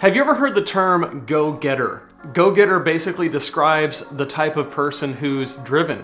Have you ever heard the term go-getter? Go-getter basically describes the type of person who's driven,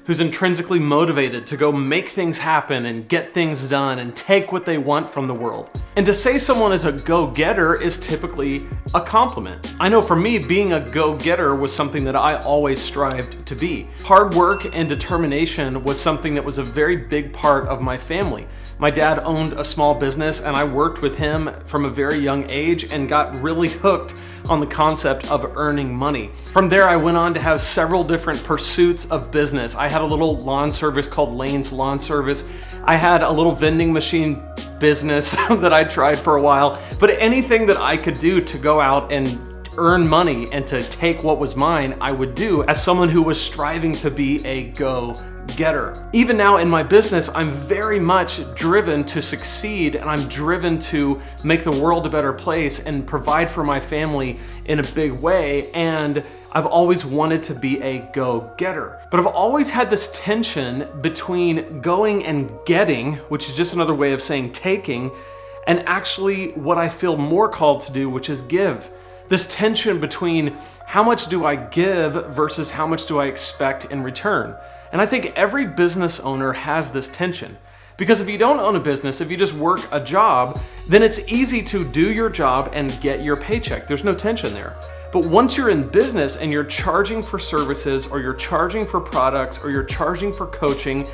who's intrinsically motivated to go make things happen and get things done and take what they want from the world. And to say someone is a go-getter is typically a compliment. I know for me, being a go-getter was something that I always strived to be. Hard work and determination was something that was a very big part of my family. My dad owned a small business and I worked with him from a very young age and got really hooked on the concept of earning money. From there, I went on to have several different pursuits of business. I had a little lawn service called Lane's Lawn Service. I had a little vending machine business that I tried for a while, but anything that I could do to go out and earn money and to take what was mine, I would do as someone who was striving to be a go-getter. Even now in my business, I'm very much driven to succeed and I'm driven to make the world a better place and provide for my family in a big way. And I've always wanted to be a go-getter. But I've always had this tension between going and getting, which is just another way of saying taking, and actually what I feel more called to do, which is give. This tension between how much do I give versus how much do I expect in return. And I think every business owner has this tension. Because if you don't own a business, if you just work a job, then it's easy to do your job and get your paycheck. There's no tension there. But once you're in business and you're charging for services or you're charging for products or you're charging for coaching,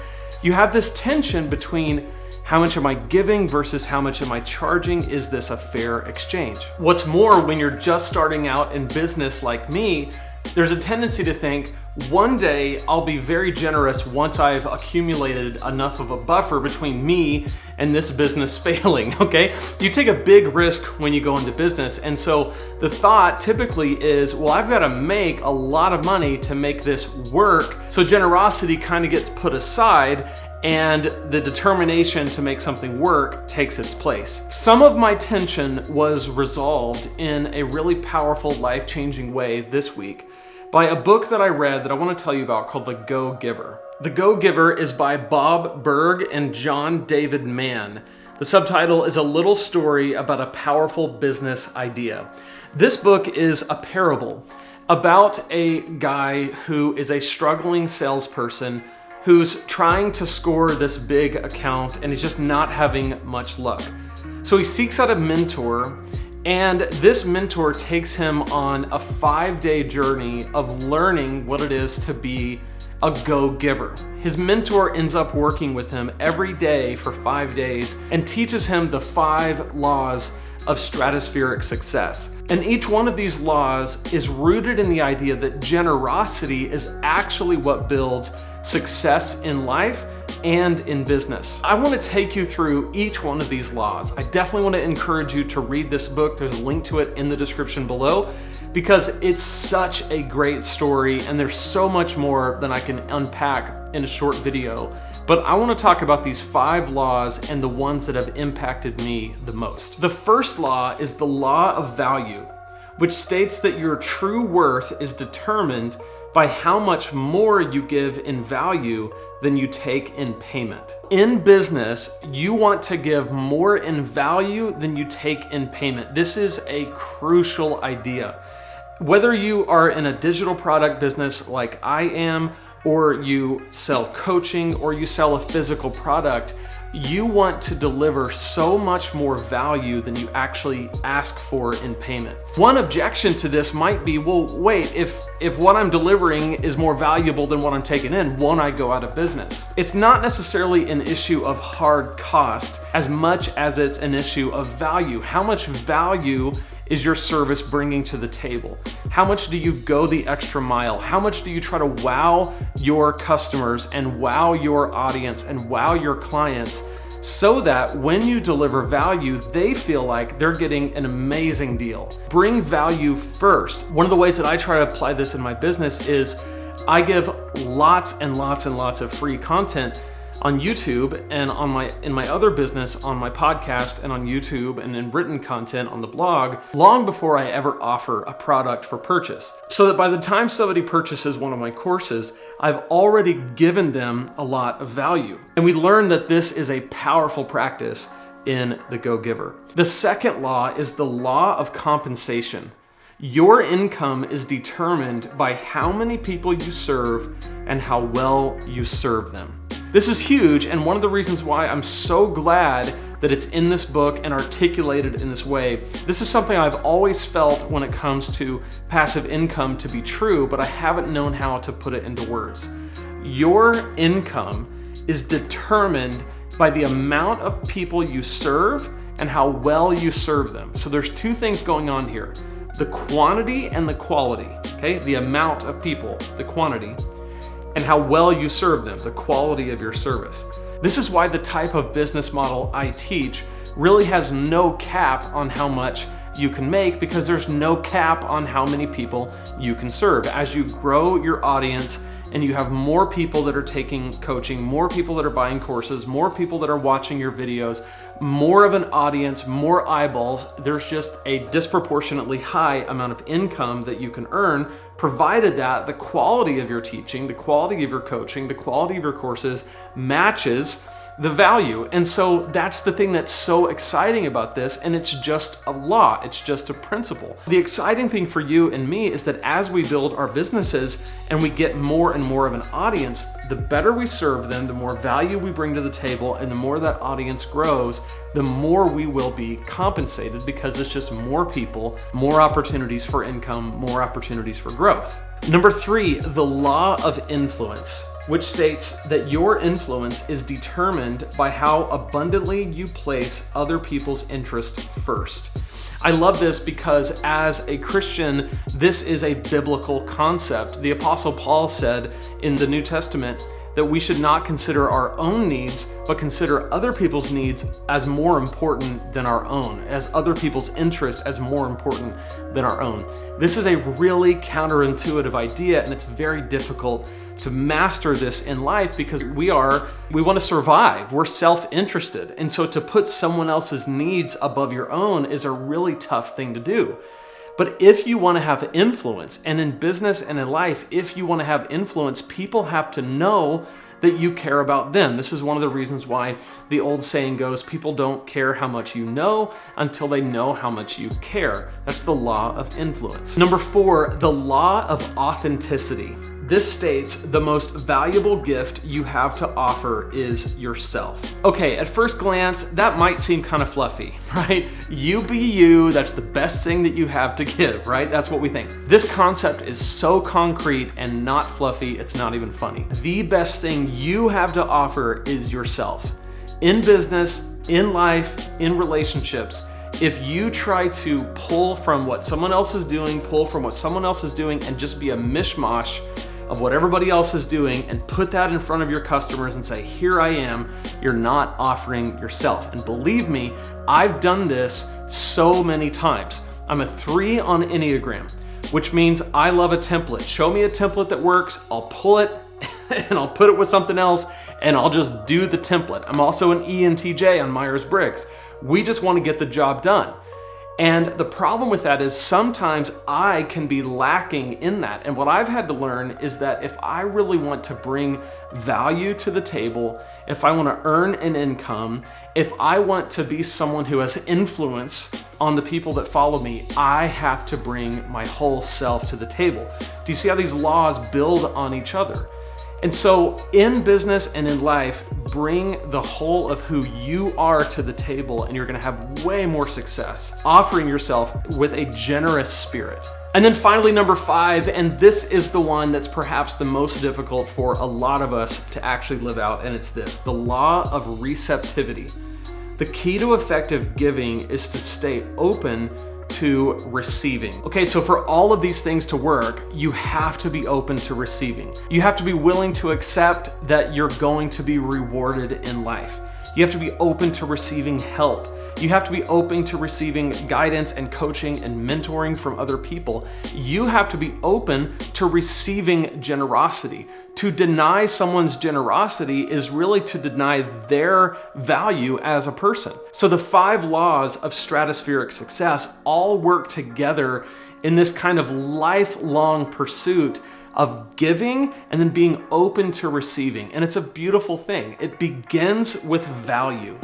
you have this tension between how much am I giving versus how much am I charging? Is this a fair exchange? What's more, when you're just starting out in business like me, there's a tendency to think, one day I'll be very generous once I've accumulated enough of a buffer between me and this business failing, okay? You take a big risk when you go into business, and so the thought typically is, well, I've got to make a lot of money to make this work, so generosity kind of gets put aside, and the determination to make something work takes its place. Some of my tension was resolved in a really powerful, life-changing way this week by a book that I read that I want to tell you about called The Go-Giver. The Go-Giver is by Bob Burg and John David Mann. The subtitle is A Little Story About a Powerful Business Idea. This book is a parable about a guy who is a struggling salesperson who's trying to score this big account and he's just not having much luck. So he seeks out a mentor, and this mentor takes him on a 5-day journey of learning what it is to be a go-giver. His mentor ends up working with him every day for 5 days and teaches him the 5 laws of stratospheric success. And each one of these laws is rooted in the idea that generosity is actually what builds success in life and in business. I want to take you through each one of these laws. I definitely want to encourage you to read this book. There's a link to it in the description below because it's such a great story and there's so much more than I can unpack in a short video. But I want to talk about these 5 laws and the ones that have impacted me the most. The first law is the law of value, which states that your true worth is determined by how much more you give in value than you take in payment. In business, you want to give more in value than you take in payment. This is a crucial idea. Whether you are in a digital product business like I am, or you sell coaching, or you sell a physical product, you want to deliver so much more value than you actually ask for in payment. One objection to this might be, well, wait, if what I'm delivering is more valuable than what I'm taking in, won't I go out of business? It's not necessarily an issue of hard cost as much as it's an issue of value. How much value is your service bringing to the table? How much do you go the extra mile? How much do you try to wow your customers and wow your audience and wow your clients so that when you deliver value, they feel like they're getting an amazing deal? Bring value first. One of the ways that I try to apply this in my business is I give lots and lots and lots of free content on YouTube and in my other business, on my podcast and on YouTube and in written content on the blog, long before I ever offer a product for purchase. So that by the time somebody purchases one of my courses, I've already given them a lot of value. And we learned that this is a powerful practice in the Go-Giver. The second law is the law of compensation. Your income is determined by how many people you serve and how well you serve them. This is huge, and one of the reasons why I'm so glad that it's in this book and articulated in this way. This is something I've always felt when it comes to passive income to be true, but I haven't known how to put it into words. Your income is determined by the amount of people you serve and how well you serve them. So there's two things going on here. The quantity and the quality, okay? The amount of people, the quantity, and how well you serve them, the quality of your service. This is why the type of business model I teach really has no cap on how much you can make, because there's no cap on how many people you can serve. As you grow your audience and you have more people that are taking coaching, more people that are buying courses, more people that are watching your videos, more of an audience, more eyeballs, there's just a disproportionately high amount of income that you can earn, provided that the quality of your teaching, the quality of your coaching, the quality of your courses matches the value. And so that's the thing that's so exciting about this, and it's just a law, it's just a principle. The exciting thing for you and me is that as we build our businesses and we get more and more of an audience, the better we serve them, the more value we bring to the table, and the more that audience grows, the more we will be compensated, because it's just more people, more opportunities for income, more opportunities for growth. Number 3, the law of influence, which states that your influence is determined by how abundantly you place other people's interest first. I love this because as a Christian, this is a biblical concept. The Apostle Paul said in the New Testament that we should not consider our own needs, but consider other people's needs as more important than our own, as other people's interest as more important than our own. This is a really counterintuitive idea, and it's very difficult to master this in life because we want to survive. We're self-interested. And so to put someone else's needs above your own is a really tough thing to do. But if you want to have influence, and in business and in life, if you want to have influence, people have to know that you care about them. This is one of the reasons why the old saying goes, people don't care how much you know until they know how much you care. That's the law of influence. Number 4, the law of authenticity. This states the most valuable gift you have to offer is yourself. Okay, at first glance, that might seem kind of fluffy, right? You be you, that's the best thing that you have to give, right? That's what we think. This concept is so concrete and not fluffy, it's not even funny. The best thing you have to offer is yourself. In business, in life, in relationships, if you try to pull from what someone else is doing, and just be a mishmash of what everybody else is doing and put that in front of your customers and say, here I am, you're not offering yourself. And believe me, I've done this so many times. I'm a 3 on Enneagram, which means I love a template. Show me a template that works, I'll pull it and I'll put it with something else and I'll just do the template. I'm also an ENTJ on Myers-Briggs. We just want to get the job done. And the problem with that is sometimes I can be lacking in that. And what I've had to learn is that if I really want to bring value to the table, if I want to earn an income, if I want to be someone who has influence on the people that follow me, I have to bring my whole self to the table. Do you see how these laws build on each other? And so in business and in life, bring the whole of who you are to the table and you're gonna have way more success, offering yourself with a generous spirit. And then finally, number 5, and this is the one that's perhaps the most difficult for a lot of us to actually live out, and it's this, the law of receptivity. The key to effective giving is to stay open to receiving. Okay, so for all of these things to work, you have to be open to receiving. You have to be willing to accept that you're going to be rewarded in life. You have to be open to receiving help. You have to be open to receiving guidance and coaching and mentoring from other people. You have to be open to receiving generosity. To deny someone's generosity is really to deny their value as a person. So the 5 laws of stratospheric success all work together in this kind of lifelong pursuit of giving and then being open to receiving. And it's a beautiful thing. It begins with value.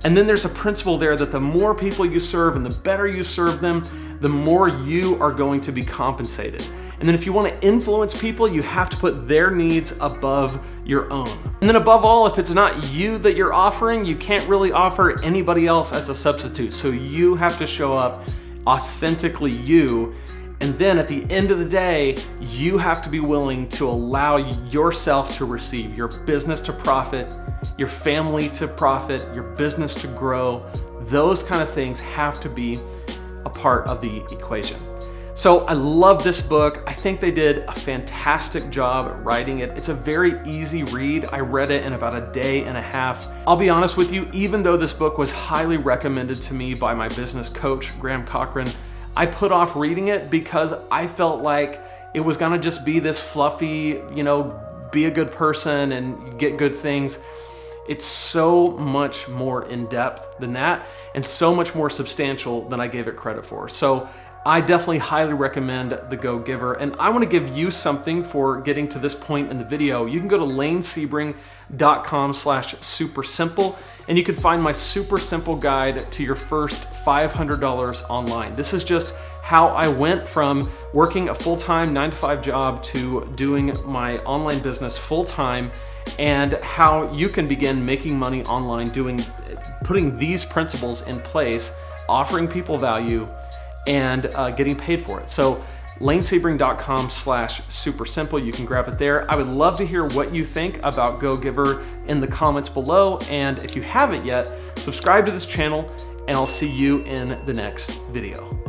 And then there's a principle there that the more people you serve and the better you serve them, the more you are going to be compensated. And then if you want to influence people, you have to put their needs above your own. And then above all, if it's not you that you're offering, you can't really offer anybody else as a substitute. So you have to show up authentically you. And then at the end of the day, you have to be willing to allow yourself to receive, your business to profit, your family to profit, your business to grow. Those kind of things have to be a part of the equation. So I love this book. I think they did a fantastic job at writing it. It's a very easy read. I read it in about a day and a half. I'll be honest with you, even though this book was highly recommended to me by my business coach, Graham Cochran, I put off reading it because I felt like it was gonna just be this fluffy, be a good person and get good things. It's so much more in depth than that and so much more substantial than I gave it credit for. So I definitely highly recommend The Go-Giver, and I want to give you something for getting to this point in the video. You can go to lanesebring.com/supersimple, and you can find my super simple guide to your first $500 online. This is just how I went from working a full-time 9-to-5 job to doing my online business full-time, and how you can begin making money online putting these principles in place, offering people value, and getting paid for it. So lanesebring.com/supersimple, you can grab it there. I would love to hear what you think about Go-Giver in the comments below. And if you haven't yet, subscribe to this channel, and I'll see you in the next video.